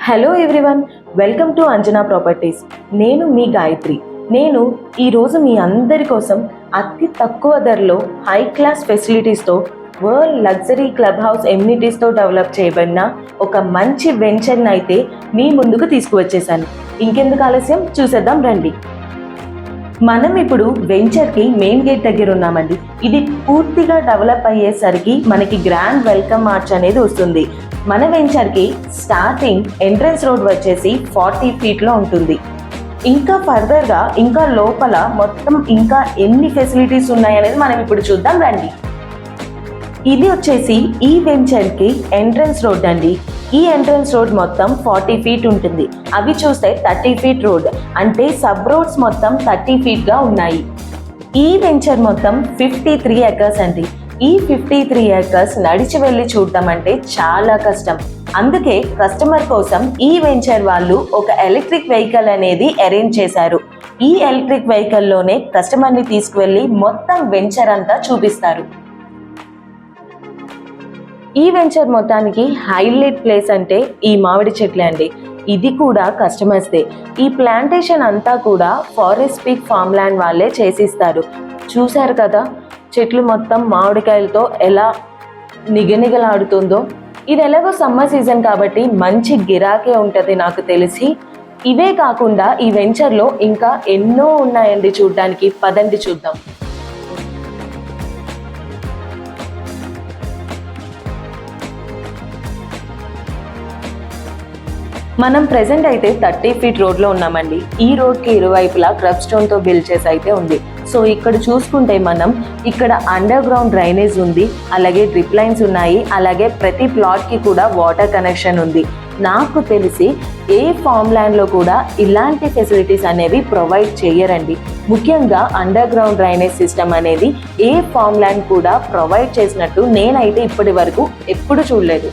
Hello everyone, welcome to Anjana properties. నేను మీ గాయత్రి. నేను ఈరోజు మీ అందరి కోసం అతి తక్కువ ధరలో హై క్లాస్ ఫెసిలిటీస్తో వరల్డ్ లగ్జరీ క్లబ్ హౌస్ ఎమ్యూనిటీస్తో డెవలప్ చేయబడిన ఒక మంచి వెంచర్ని అయితే మీ ముందుకు తీసుకువచ్చేసాను. ఇంకెందుకు ఆలస్యం, చూసేద్దాం రండి. మనం ఇప్పుడు వెంచర్కి మెయిన్ గేట్ దగ్గర ఉన్నామండి. ఇది పూర్తిగా డెవలప్ అయ్యేసరికి మనకి గ్రాండ్ వెల్కమ్ మార్చ్ అనేది వస్తుంది. మన వెంచర్కి స్టార్టింగ్ ఎంట్రన్స్ రోడ్ వచ్చేసి 40 ఫీట్లో ఉంటుంది. ఇంకా ఫర్దర్గా ఇంకా లోపల మొత్తం ఇంకా ఎన్ని ఫెసిలిటీస్ ఉన్నాయనేది మనం ఇప్పుడు చూద్దాం రండి. ఇది వచ్చేసి ఈ వెంచర్కి ఎంట్రన్స్ రోడ్ అండి. ఈ ఎంట్రన్స్ రోడ్ మొత్తం 40 ఫీట్ ఉంటుంది. అవి చూస్తే 30 ఫీట్ రోడ్, అంటే సబ్ రోడ్స్ మొత్తం 30 ఫీట్గా ఉన్నాయి. ఈ వెంచర్ మొత్తం 53 ఎకర్స్ అండి. ఈ 53 ఎకర్స్ నడిచి వెళ్ళి చూడటం అంటే చాలా కష్టం. అందుకే కస్టమర్ కోసం ఈ వెంచర్ వాళ్ళు ఒక ఎలక్ట్రిక్ వెహికల్ అనేది అరేంజ్ చేశారు. ఈ ఎలక్ట్రిక్ వెహికల్లోనే కస్టమర్ని తీసుకువెళ్ళి మొత్తం వెంచర్ అంతా చూపిస్తారు. ఈ వెంచర్ మొత్తానికి హైలైట్ ప్లేస్ అంటే ఈ మామిడి చెట్లే అండి. ఇది కూడా కస్టమర్స్దే. ఈ ప్లాంటేషన్ అంతా కూడా ఫారెస్ట్ పీక్ ఫామ్ ల్యాండ్ వాళ్ళే చేసిస్తారు. చూశారు కదా చెట్లు మొత్తం మామిడికాయలతో ఎలా నిగనిగలాడుతుందో. ఇది ఎలాగో సమ్మర్ సీజన్ కాబట్టి మంచి గిరాకే ఉంటుంది నాకు తెలిసి. ఇవే కాకుండా ఈ వెంచర్లో ఇంకా ఎన్నో ఉన్నాయండి చూడడానికి. పదండి చూద్దాం. మనం ప్రెసెంట్ అయితే 30 ఫీట్ రోడ్లో ఉన్నామండి. ఈ రోడ్కి ఇరువైపులా క్రబ్ స్టోన్తో బిల్డ్ చేసి అయితే ఉంది. సో ఇక్కడ చూసుకుంటే మనం ఇక్కడ అండర్ గ్రౌండ్ డ్రైనేజ్ ఉంది, అలాగే డ్రిప్ లైన్స్ ఉన్నాయి, అలాగే ప్రతి ప్లాట్కి కూడా వాటర్ కనెక్షన్ ఉంది. నాకు తెలిసి ఏ ఫామ్ ల్యాండ్లో కూడా ఇలాంటి ఫెసిలిటీస్ అనేవి ప్రొవైడ్ చేయరండి. ముఖ్యంగా అండర్ గ్రౌండ్ డ్రైనేజ్ సిస్టమ్ అనేది ఏ ఫామ్ ల్యాండ్ కూడా ప్రొవైడ్ చేసినట్టు నేనైతే ఇప్పటి వరకు ఎప్పుడు చూడలేదు.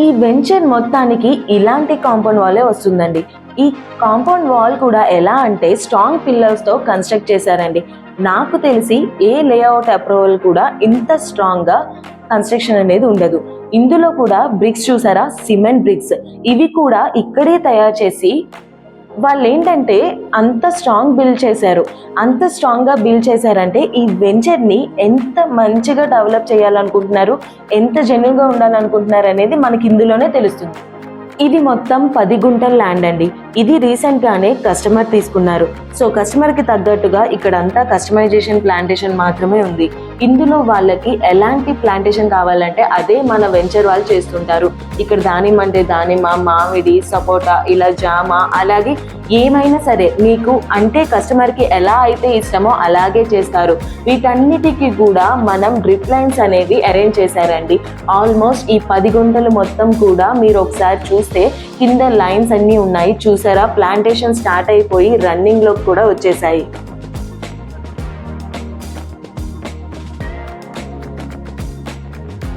ఈ వెంచర్ మొత్తానికి ఇలాంటి కాంపౌండ్ వాలే వస్తుందండి. ఈ కాంపౌండ్ వాల్ కూడా ఎలా అంటే స్ట్రాంగ్ పిల్లర్స్తో కన్స్ట్రక్ట్ చేశారండి. నాకు తెలిసి ఏ లేఅవుట్ అప్రూవల్ కూడా ఇంత స్ట్రాంగ్గా కన్స్ట్రక్షన్ అనేది ఉండదు. ఇందులో కూడా బ్రిక్స్ చూసారా, సిమెంట్ బ్రిక్స్, ఇవి కూడా ఇక్కడే తయారు చేసి వాళ్ళు ఏంటంటే అంత స్ట్రాంగ్ బిల్డ్ చేశారు. అంత స్ట్రాంగ్గా బిల్డ్ చేశారంటే ఈ వెంచర్ని ఎంత మంచిగా డెవలప్ చేయాలనుకుంటున్నారు, ఎంత జెన్యూన్గా ఉండాలనుకుంటున్నారు అనేది మనకి ఇందులోనే తెలుస్తుంది. ఇది మొత్తం 10 గుంటల ల్యాండ్ అండి. ఇది రీసెంట్గానే కస్టమర్ తీసుకున్నారు. సో కస్టమర్కి తగ్గట్టుగా ఇక్కడంతా కస్టమైజేషన్ ప్లాంటేషన్ మాత్రమే ఉంది. ఇందులో వాళ్ళకి ఎలాంటి ప్లాంటేషన్ కావాలంటే అదే మన వెంచర్ వాళ్ళు చేస్తుంటారు. ఇక్కడ దానిమ్మ అంటే దానిమ్మ, మామిడి, సపోటా, ఇలా జామ, అలాగే ఏమైనా సరే మీకు అంటే కస్టమర్కి ఎలా అయితే ఇష్టమో అలాగే చేస్తారు. వీటన్నిటికీ కూడా మనం డ్రిప్ లైన్స్ అనేవి అరేంజ్ చేశారండి. ఆల్మోస్ట్ ఈ 10 గుంటలు మొత్తం కూడా మీరు ఒకసారి చూస్తే కింద లైన్స్ అన్నీ ఉన్నాయి. చూసారా, ప్లాంటేషన్ స్టార్ట్ అయిపోయి రన్నింగ్లోకి కూడా వచ్చేసాయి.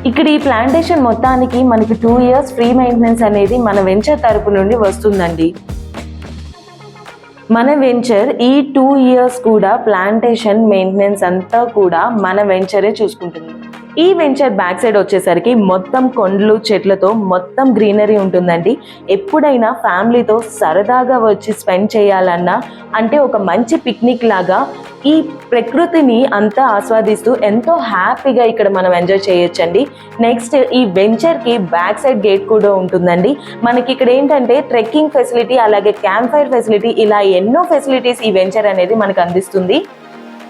ఇక్కడ ఈ ప్లాంటేషన్ మొత్తానికి మనకి 2 ఇయర్స్ ఫ్రీ మెయింటెనెన్స్ అనేది మన వెంచర్ తరపు నుండి వస్తుందండి. మన వెంచర్ ఈ 2 ఇయర్స్ కూడా ప్లాంటేషన్ మెయింటెనెన్స్ అంతా కూడా మన వెంచరే చూసుకుంటుంది. ఈ వెంచర్ బ్యాక్ సైడ్ వచ్చేసరికి మొత్తం కొండలు చెట్లతో మొత్తం గ్రీనరీ ఉంటుందండి. ఎప్పుడైనా ఫ్యామిలీతో సరదాగా వచ్చి స్పెండ్ చేయాలన్నా, అంటే ఒక మంచి పిక్నిక్ లాగా ఈ ప్రకృతిని అంతా ఆస్వాదిస్తూ ఎంతో హ్యాపీగా ఇక్కడ మనం ఎంజాయ్ చేయొచ్చండి. నెక్స్ట్ ఈ వెంచర్కి బ్యాక్ సైడ్ గేట్ కూడా ఉంటుందండి. మనకి ఇక్కడ ఏంటంటే ట్రెక్కింగ్ ఫెసిలిటీ, అలాగే క్యాంప్ ఫైర్ ఫెసిలిటీ, ఇలా ఎన్నో ఫెసిలిటీస్ ఈ వెంచర్ అనేది మనకు అందిస్తుంది.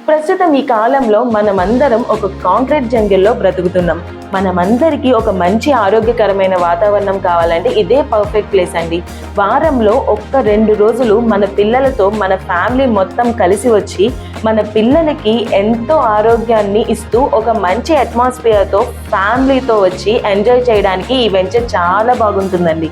ప్రస్తుతం ఈ కాలంలో మనమందరం ఒక కాంక్రీట్ జంగిల్లో బ్రతుకుతున్నాం. మనమందరికీ ఒక మంచి ఆరోగ్యకరమైన వాతావరణం కావాలంటే ఇదే పర్ఫెక్ట్ ప్లేస్ అండి. వారంలో 1-2 రోజులు మన పిల్లలతో మన ఫ్యామిలీ మొత్తం కలిసి వచ్చి మన పిల్లలకి ఎంతో ఆరోగ్యాన్ని ఇస్తూ ఒక మంచి అట్మాస్ఫియర్తో ఫ్యామిలీతో వచ్చి ఎంజాయ్ చేయడానికి ఈ వెంచర్ చాలా బాగుంటుందండి.